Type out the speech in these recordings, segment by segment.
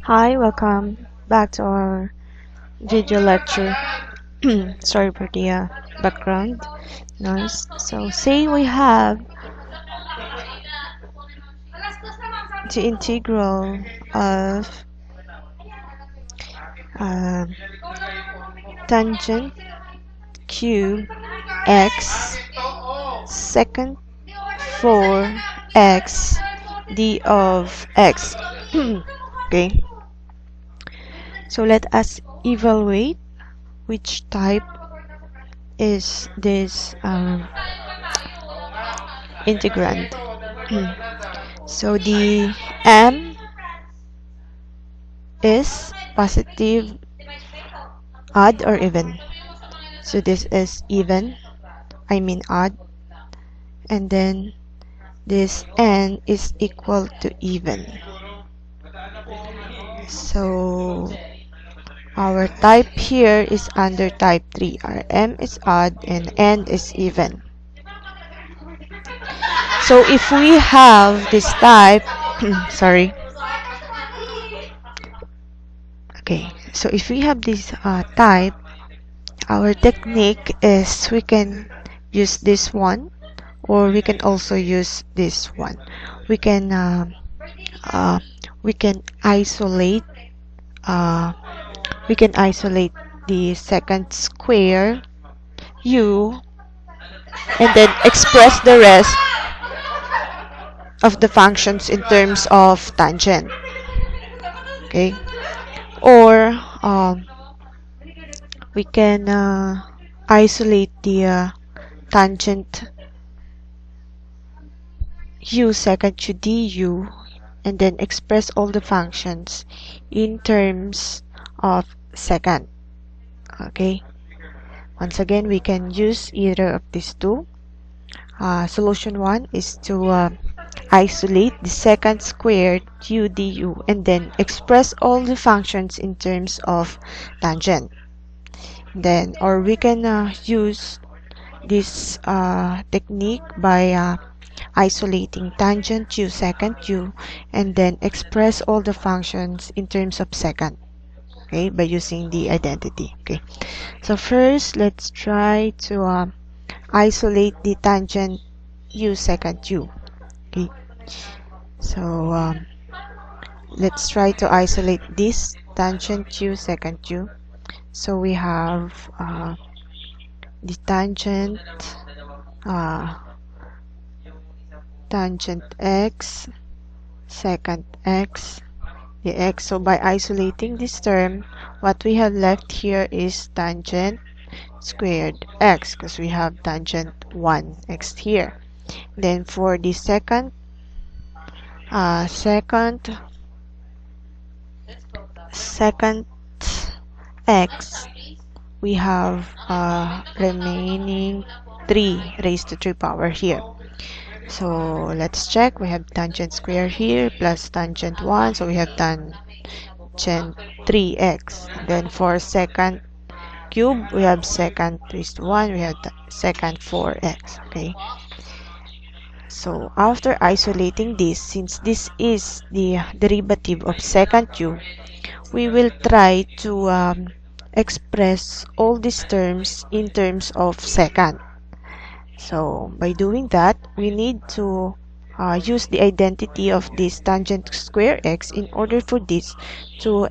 Hi, welcome back to our video lecture. Sorry for the background noise. So, say we have the integral of um, tangent cube x secant 4x d of x. Okay, so let us evaluate which type is this integrand. So the m is positive, odd, or even. So this is even, I mean odd, and then this n is equal to even. So our type here is under type 3. Our m is odd and n is even. So if we have this type, sorry. Okay, so if we have this type, our technique is we can use this one, or we can also use this one. We can uh, we can isolate uh, we can isolate the secant square u and then express the rest of the functions in terms of tangent. Okay, or we can isolate the tangent u secant to du and then express all the functions in terms of secant. Okay, once again we can use either of these two. Solution 1 is to isolate the secant squared u du and then express all the functions in terms of tangent. Then, or we can use this technique by isolating tangent u secant u and then express all the functions in terms of secant, okay, by using the identity. Okay, so first let's try to isolate the tangent u secant u. Okay, so let's try to isolate this tangent u secant u. So we have the tangent x secant x dx. So by isolating this term, what we have left here is tangent squared x, because we have tangent 1x here. Then for the secant x, we have remaining 3 raised to 3 power here. So let's check. We have tangent square here plus tangent 1, so we have tangent 3x. Then for secant cube, we have secant raised to 1, we have secant 4x. Okay, so after isolating this, since this is the derivative of secant u, we will try to express all these terms in terms of secant. So by doing that, we need to use the identity of this tangent square x in order for this to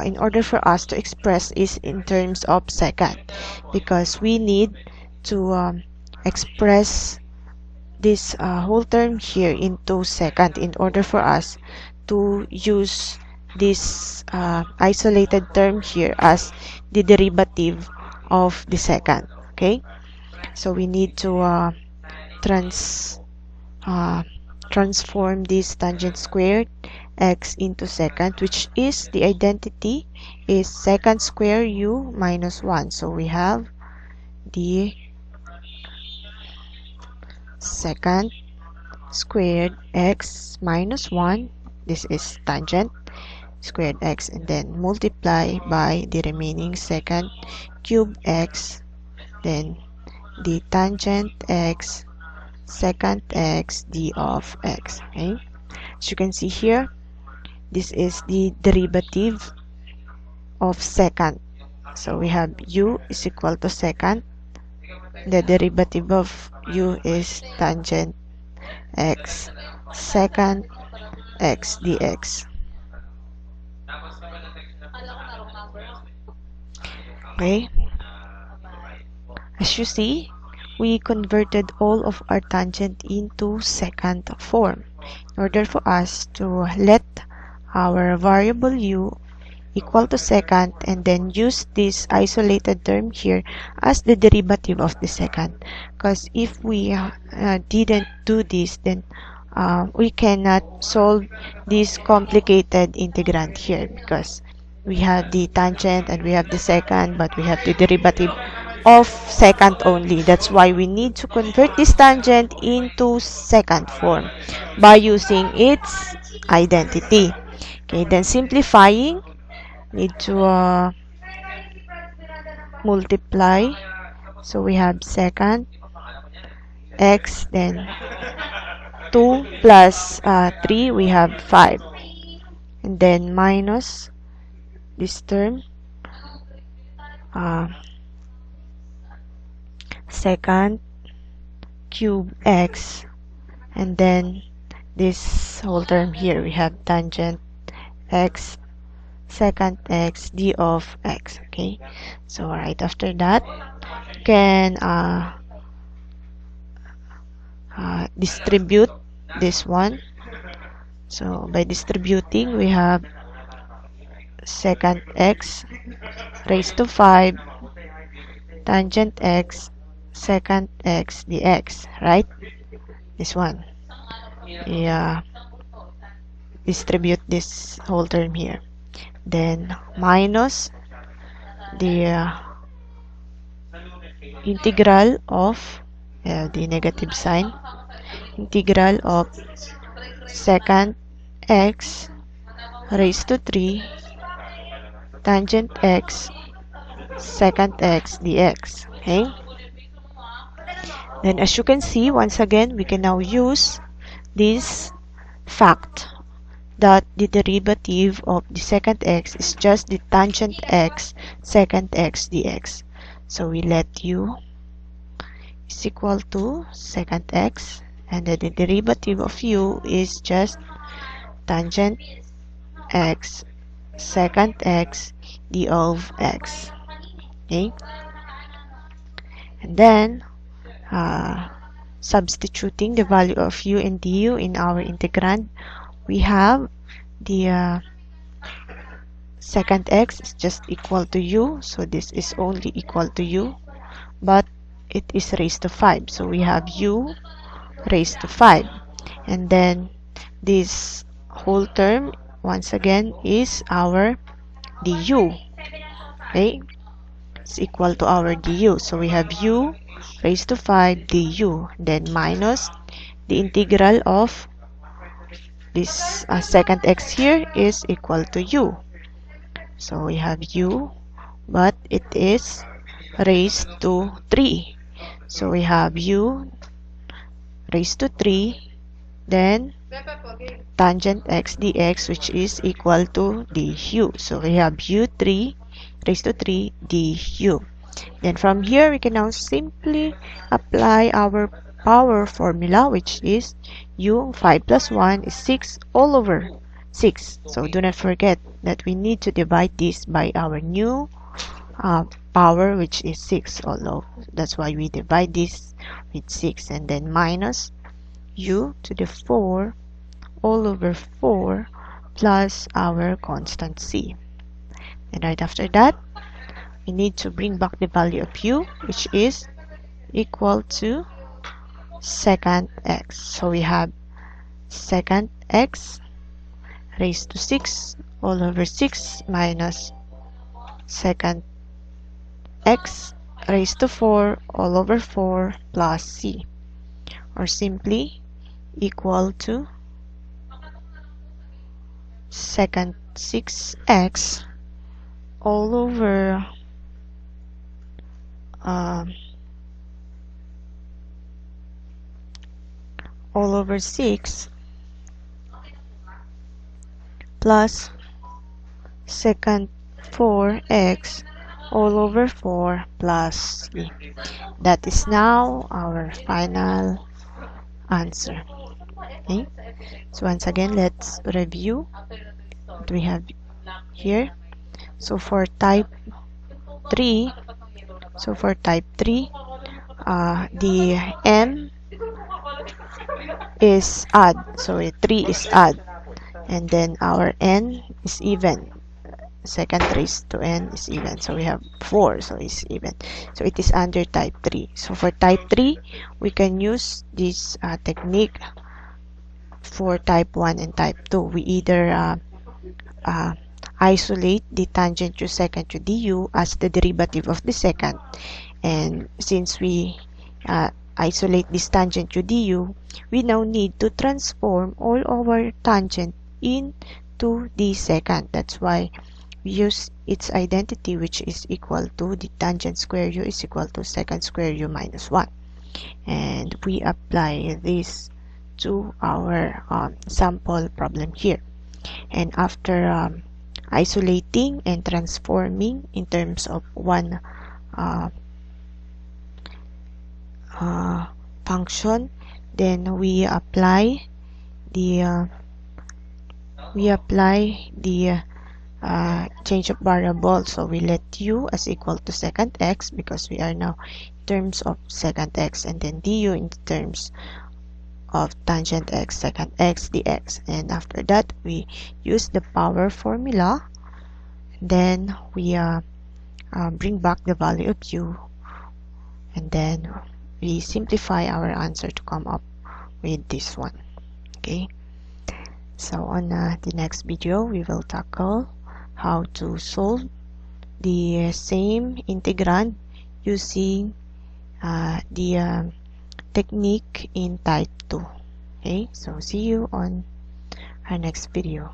in order for us to express is in terms of secant, because we need to express this whole term here into secant in order for us to use this isolated term here as the derivative of the secant. Okay, so we need to transform this tangent squared x into secant, which is the identity is secant square u minus 1. So we have the secant squared x minus 1, this is tangent squared x, and then multiply by the remaining secant cube x, then the tangent x secant x d of x. Okay, as you can see here, This is the derivative of secant. So we have u is equal to secant. The derivative of u is tangent x secant x dx. Okay, as you see, we converted all of our tangent into secant form in order for us to let our variable u equal to secant and then use this isolated term here as the derivative of the secant. Because if we didn't do this, then we cannot solve this complicated integrand here, because we have the tangent and we have the secant, but we have the derivative of secant only. That's why we need to convert this tangent into secant form by using its identity. Okay, then simplifying, need to multiply. So we have secant x, then 2 plus 3, we have 5. And then minus this term, secant cube x, and then this whole term here, we have tangent x secant x d of x. Okay, so right after that, you can distribute this one. So by distributing, we have secant x raised to 5 tangent x secant x dx, right? This one. Yeah, distribute this whole term here. Then minus the integral of the negative sign, integral of secant x raised to 3 tangent x secant x dx. Okay, then as you can see, once again, we can now use this fact that the derivative of the secant x is just the tangent x secant x dx. So we let u is equal to secant x, and then the derivative of u is just tangent x secant x d of x. Okay, and then substituting the value of u and du in our integrand, we have the secant x is just equal to u, so this is only equal to u, but it is raised to 5, so we have u raised to 5, and then this whole term once again is our du. Okay, it's equal to our du, so we have u raised to 5 du, then minus the integral of this secant x here is equal to u. So we have u, but it is raised to 3. So we have u raised to 3, then tangent x dx, which is equal to du. So we have u3 raised to 3 du. Then from here, we can now simply apply our power formula, which is u 5 plus 1 is 6 all over 6. So do not forget that we need to divide this by our new power, which is 6 all over. That's why we divide this with 6, and then minus u to the 4 all over 4 plus our constant c. And right after that, we need to bring back the value of u, which is equal to secant x. So we have secant x raised to 6 all over 6 minus secant x raised to 4 all over 4 plus c, or simply equal to secant 6x all over all over 6 plus secant 4x all over 4 plus 3. That is now our final answer. Okay, so once again, let's review what we have here. So for type 3, the m is odd, so 3 is odd, and then our n is even. Second raised to n is even, so we have 4, so it's even, so it is under type 3. So for type 3, we can use this technique for type 1 and type 2. We either isolate the tangent to secant to du as the derivative of the secant, and since we isolate this tangent to du, we now need to transform all our tangent into the secant. That's why we use its identity, which is equal to the tangent square u is equal to secant square u minus 1, and we apply this to our sample problem here. And after isolating and transforming in terms of one function, then we apply the change of variable. So we let u as equal to secant x, because we are now in terms of secant x, and then du in terms of tangent x, secant x dx. And after that, we use the power formula, then we bring back the value of u, and then we simplify our answer to come up with this one. Okay, so on the next video, we will tackle how to solve the same integrand using the technique in type 2. Okay, so see you on our next video.